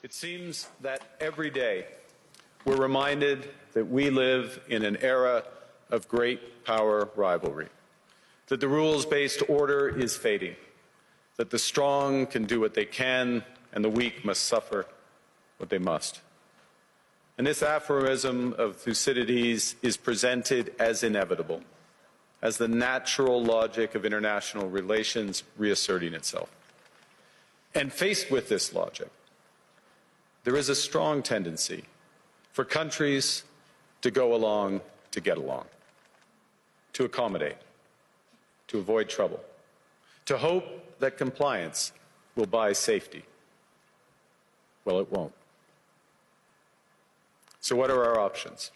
It seems that every day we're reminded that we live in an era of great power rivalry, that the rules-based order is fading, that the strong can do what they can and the weak must suffer what they must. And this aphorism of Thucydides is presented as inevitable, as the natural logic of international relations reasserting itself. And faced with this logic, there is a strong tendency for countries to go along to get along, to accommodate, to avoid trouble, to hope that compliance will buy safety. Well, it won't. So what are our options?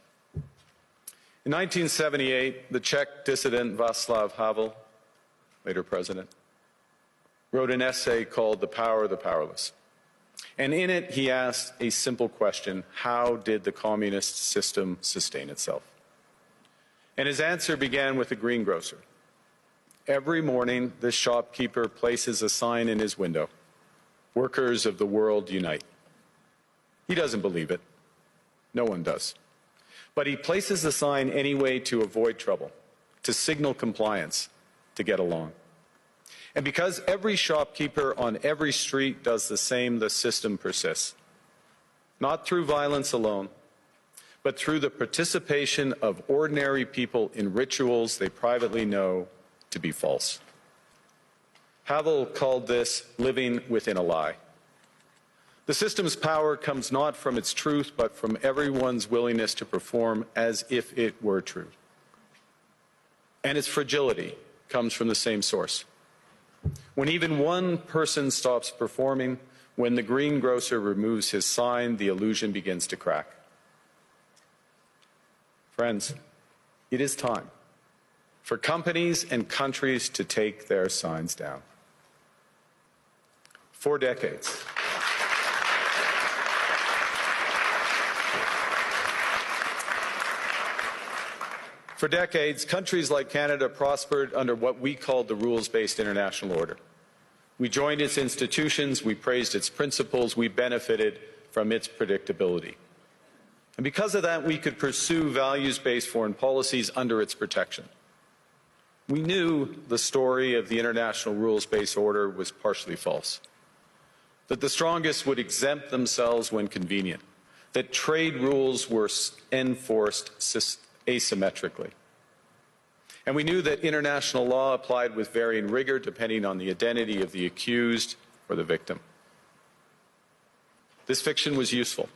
In 1978, the Czech dissident Václav Havel, later president, wrote an essay called The Power of the Powerless. And in it, he asked a simple question: how did the communist system sustain itself? And his answer began with a greengrocer. Every morning, this shopkeeper places a sign in his window: "Workers of the world unite." He doesn't believe it. No one does. But he places the sign anyway to avoid trouble, to signal compliance, to get along. And because every shopkeeper on every street does the same, the system persists. Not through violence alone, but through the participation of ordinary people in rituals they privately know to be false. Havel called this living within a lie. The system's power comes not from its truth, but from everyone's willingness to perform as if it were true. And its fragility comes from the same source. When even one person stops performing, when the greengrocer removes his sign, the illusion begins to crack. Friends, it is time for companies and countries to take their signs down. For decades, countries like Canada prospered under what we called the rules-based international order. We joined its institutions, we praised its principles, we benefited from its predictability. And because of that, we could pursue values-based foreign policies under its protection. We knew the story of the international rules-based order was partially false, that the strongest would exempt themselves when convenient, that trade rules were enforced asymmetrically. And we knew that international law applied with varying rigor depending on the identity of the accused or the victim. This fiction was useful.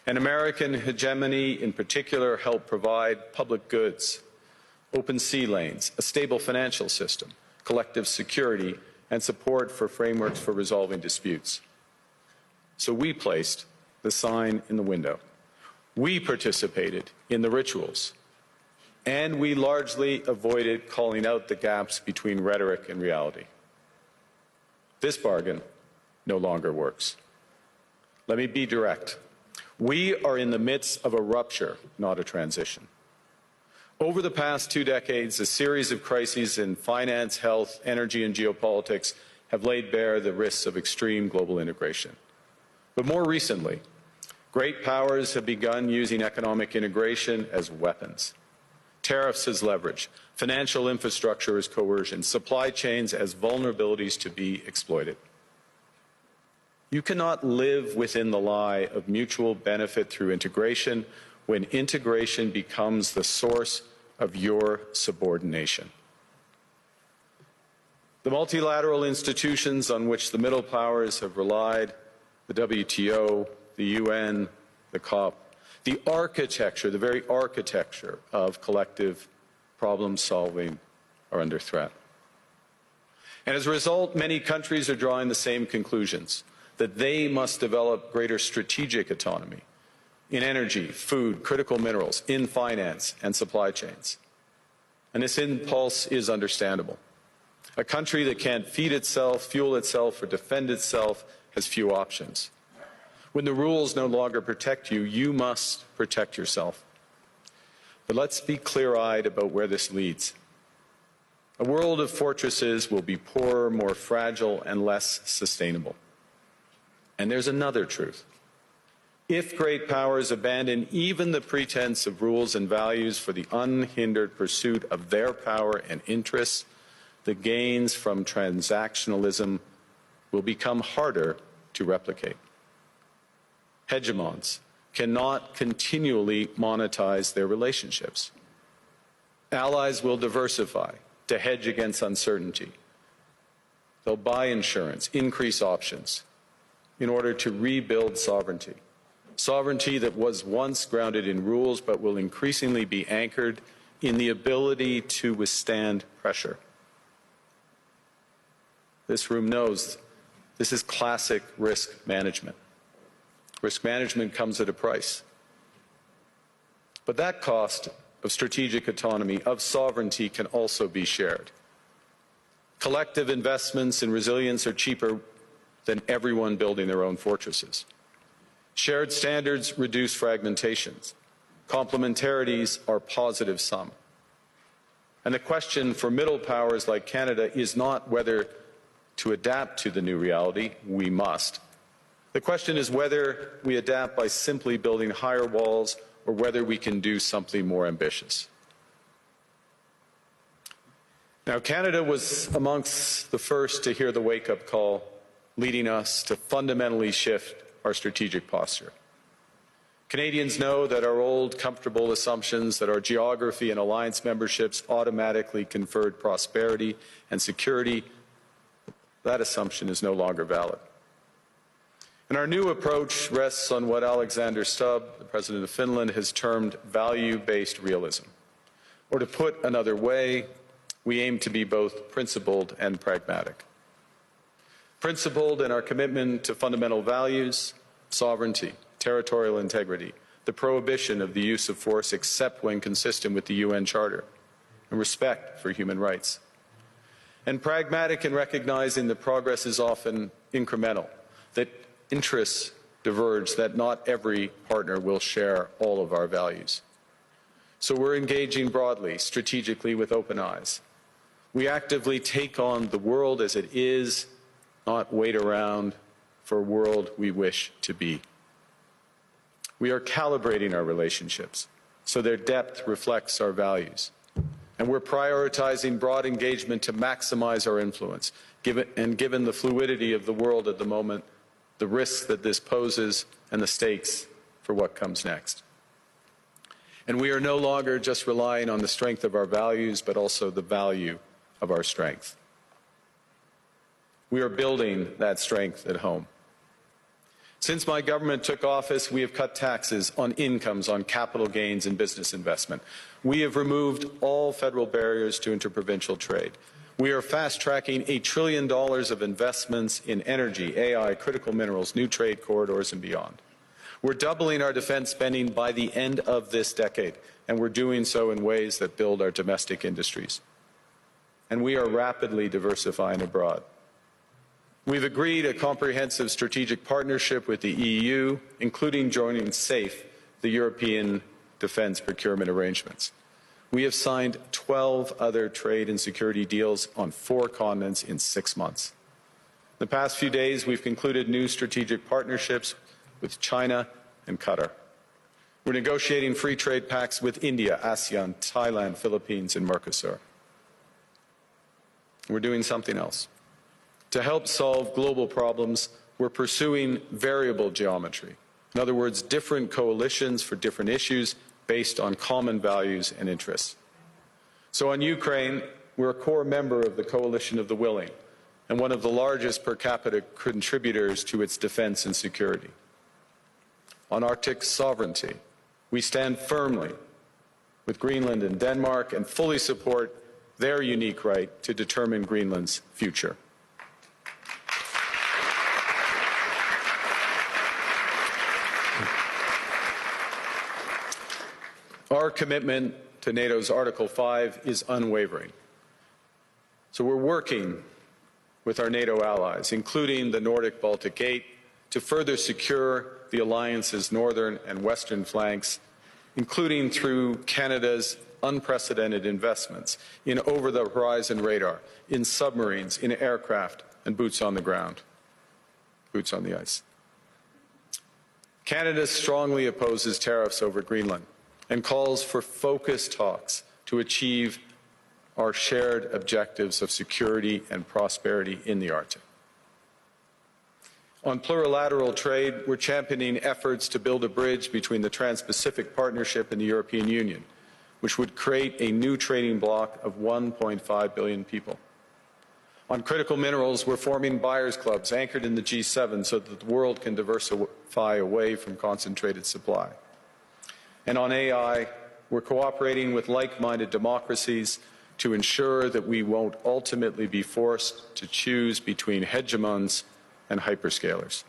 And American hegemony in particular helped provide public goods, open sea lanes, a stable financial system, collective security, and support for frameworks for resolving disputes. So we placed the sign in the window. We participated in the rituals, and we largely avoided calling out the gaps between rhetoric and reality. This bargain no longer works. Let me be direct. We are in the midst of a rupture, not a transition. Over the past 2 decades, a series of crises in finance, health, energy, and geopolitics have laid bare the risks of extreme global integration. But more recently, great powers have begun using economic integration as weapons. Tariffs as leverage, financial infrastructure as coercion, supply chains as vulnerabilities to be exploited. You cannot live within the lie of mutual benefit through integration when integration becomes the source of your subordination. The multilateral institutions on which the middle powers have relied, the WTO, the UN, the COP, the architecture, the very architecture of collective problem solving are under threat. And as a result, many countries are drawing the same conclusions, that they must develop greater strategic autonomy in energy, food, critical minerals, in finance and supply chains. And this impulse is understandable. A country that can't feed itself, fuel itself, or defend itself has few options. When the rules no longer protect you, you must protect yourself. But let's be clear-eyed about where this leads. A world of fortresses will be poorer, more fragile, and less sustainable. And there's another truth. If great powers abandon even the pretense of rules and values for the unhindered pursuit of their power and interests, the gains from transactionalism will become harder to replicate. Hegemons cannot continually monetize their relationships. Allies will diversify to hedge against uncertainty. They'll buy insurance, increase options in order to rebuild sovereignty. Sovereignty that was once grounded in rules but will increasingly be anchored in the ability to withstand pressure. This room knows this is classic risk management. Risk management comes at a price. But that cost of strategic autonomy, of sovereignty, can also be shared. Collective investments in resilience are cheaper than everyone building their own fortresses. Shared standards reduce fragmentations. Complementarities are positive sum. And the question for middle powers like Canada is not whether to adapt to the new reality. We must. The question is whether we adapt by simply building higher walls or whether we can do something more ambitious. Now, Canada was amongst the first to hear the wake-up call, leading us to fundamentally shift our strategic posture. Canadians know that our old, comfortable assumptions that our geography and alliance memberships automatically conferred prosperity and security, that assumption is no longer valid. And our new approach rests on what Alexander Stubb, the President of Finland, has termed value-based realism. Or to put another way, we aim to be both principled and pragmatic. Principled in our commitment to fundamental values, sovereignty, territorial integrity, the prohibition of the use of force except when consistent with the UN Charter, and respect for human rights. And pragmatic in recognizing that progress is often incremental, that interests diverge, that not every partner will share all of our values. So we're engaging broadly, strategically, with open eyes. We actively take on the world as it is, not wait around for a world we wish to be. We are calibrating our relationships so their depth reflects our values. And we're prioritizing broad engagement to maximize our influence, given the fluidity of the world at the moment, the risks that this poses, and the stakes for what comes next. And we are no longer just relying on the strength of our values, but also the value of our strength. We are building that strength at home. Since my government took office, we have cut taxes on incomes, on capital gains and business investment. We have removed all federal barriers to interprovincial trade. We are fast-tracking $1 trillion of investments in energy, AI, critical minerals, new trade corridors, and beyond. We're doubling our defense spending by the end of this decade, and we're doing so in ways that build our domestic industries. And we are rapidly diversifying abroad. We've agreed a comprehensive strategic partnership with the EU, including joining SAFE, the European Defence Procurement Arrangements. We have signed 12 other trade and security deals on 4 continents in 6 months. In the past few days, we've concluded new strategic partnerships with China and Qatar. We're negotiating free trade pacts with India, ASEAN, Thailand, Philippines, and Mercosur. We're doing something else. To help solve global problems, we're pursuing variable geometry. In other words, different coalitions for different issues based on common values and interests. So on Ukraine, we're a core member of the Coalition of the Willing and one of the largest per capita contributors to its defense and security. On Arctic sovereignty, we stand firmly with Greenland and Denmark and fully support their unique right to determine Greenland's future. Our commitment to NATO's Article 5 is unwavering. So we're working with our NATO allies, including the Nordic-Baltic 8, to further secure the alliance's northern and western flanks, including through Canada's unprecedented investments in over-the-horizon radar, in submarines, in aircraft, and boots on the ground, boots on the ice. Canada strongly opposes tariffs over Greenland and calls for focused talks to achieve our shared objectives of security and prosperity in the Arctic. On plurilateral trade, we're championing efforts to build a bridge between the Trans-Pacific Partnership and the European Union, which would create a new trading bloc of 1.5 billion people. On critical minerals, we're forming buyers' clubs anchored in the G7 so that the world can diversify away from concentrated supply. And on AI, we're cooperating with like-minded democracies to ensure that we won't ultimately be forced to choose between hegemons and hyperscalers.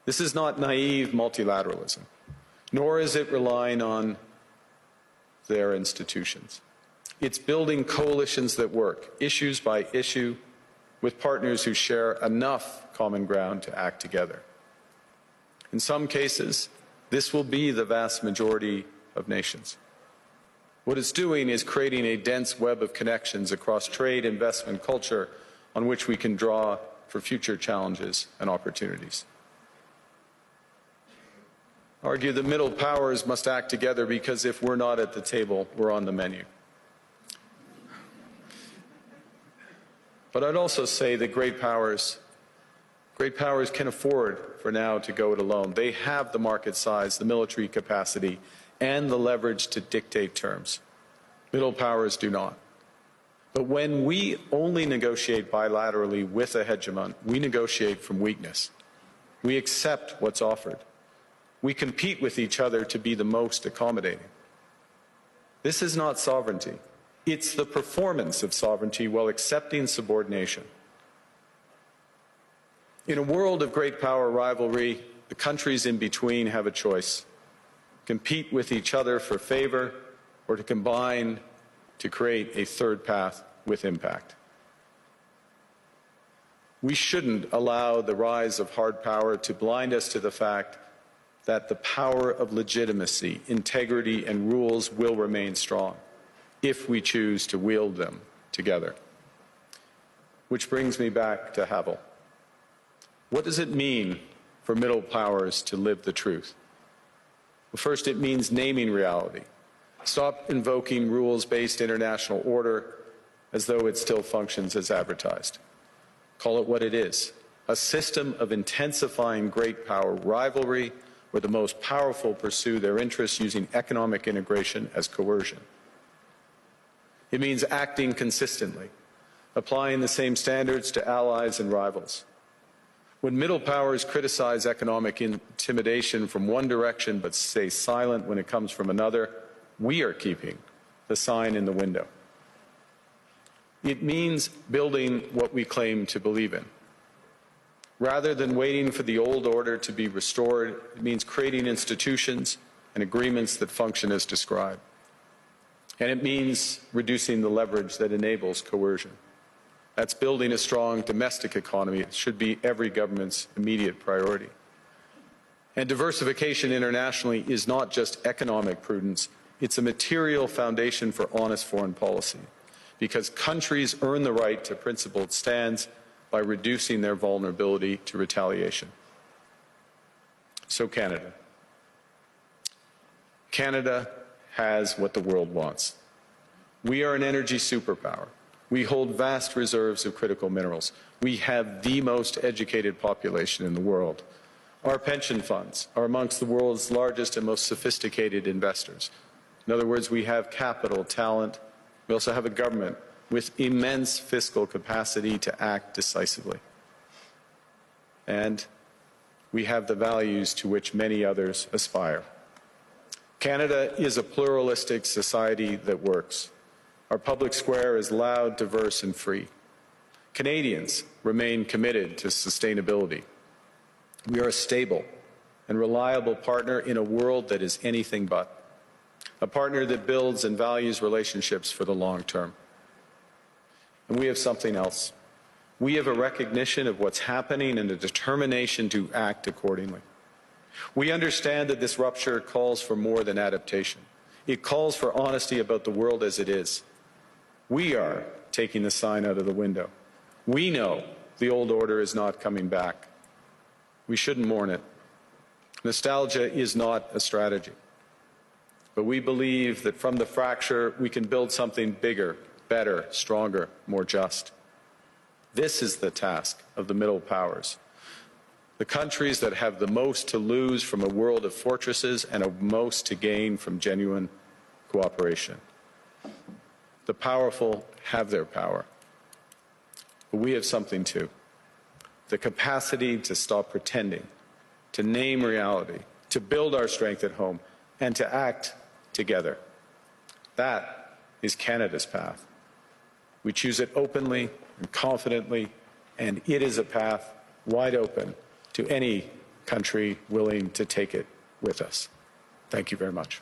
This is not naive multilateralism, nor is it relying on their institutions. It's building coalitions that work, issues by issue, with partners who share enough common ground to act together. In some cases, this will be the vast majority of nations. What it's doing is creating a dense web of connections across trade, investment, culture, on which we can draw for future challenges and opportunities. I argue that middle powers must act together because if we're not at the table, we're on the menu. But I'd also say that great powers can afford for now to go it alone. They have the market size, the military capacity, and the leverage to dictate terms. Middle powers do not. But when we only negotiate bilaterally with a hegemon, we negotiate from weakness. We accept what's offered. We compete with each other to be the most accommodating. This is not sovereignty. It's the performance of sovereignty while accepting subordination. In a world of great power rivalry, the countries in between have a choice: compete with each other for favor or to combine to create a third path with impact. We shouldn't allow the rise of hard power to blind us to the fact that the power of legitimacy, integrity, and rules will remain strong if we choose to wield them together. Which brings me back to Havel. What does it mean for middle powers to live the truth? Well, first, it means naming reality. Stop invoking rules-based international order as though it still functions as advertised. Call it what it is: a system of intensifying great power rivalry where the most powerful pursue their interests using economic integration as coercion. It means acting consistently, applying the same standards to allies and rivals. When middle powers criticize economic intimidation from one direction but stay silent when it comes from another, we are keeping the sign in the window. It means building what we claim to believe in. Rather than waiting for the old order to be restored, it means creating institutions and agreements that function as described. And it means reducing the leverage that enables coercion. That's building a strong domestic economy. It should be every government's immediate priority. And diversification internationally is not just economic prudence, it's a material foundation for honest foreign policy, because countries earn the right to principled stands by reducing their vulnerability to retaliation. So Canada. Canada has what the world wants. We are an energy superpower. We hold vast reserves of critical minerals. We have the most educated population in the world. Our pension funds are amongst the world's largest and most sophisticated investors. In other words, we have capital, talent. We also have a government with immense fiscal capacity to act decisively. And we have the values to which many others aspire. Canada is a pluralistic society that works. Our public square is loud, diverse, and free. Canadians remain committed to sustainability. We are a stable and reliable partner in a world that is anything but. A partner that builds and values relationships for the long term. And we have something else. We have a recognition of what's happening and a determination to act accordingly. We understand that this rupture calls for more than adaptation. It calls for honesty about the world as it is. We are taking the sign out of the window. We know the old order is not coming back. We shouldn't mourn it. Nostalgia is not a strategy. But we believe that from the fracture, we can build something bigger, better, stronger, more just. This is the task of the middle powers. The countries that have the most to lose from a world of fortresses and the most to gain from genuine cooperation. The powerful have their power. But we have something too. The capacity to stop pretending, to name reality, to build our strength at home, and to act together. That is Canada's path. We choose it openly and confidently, and it is a path wide open to any country willing to take it with us. Thank you very much.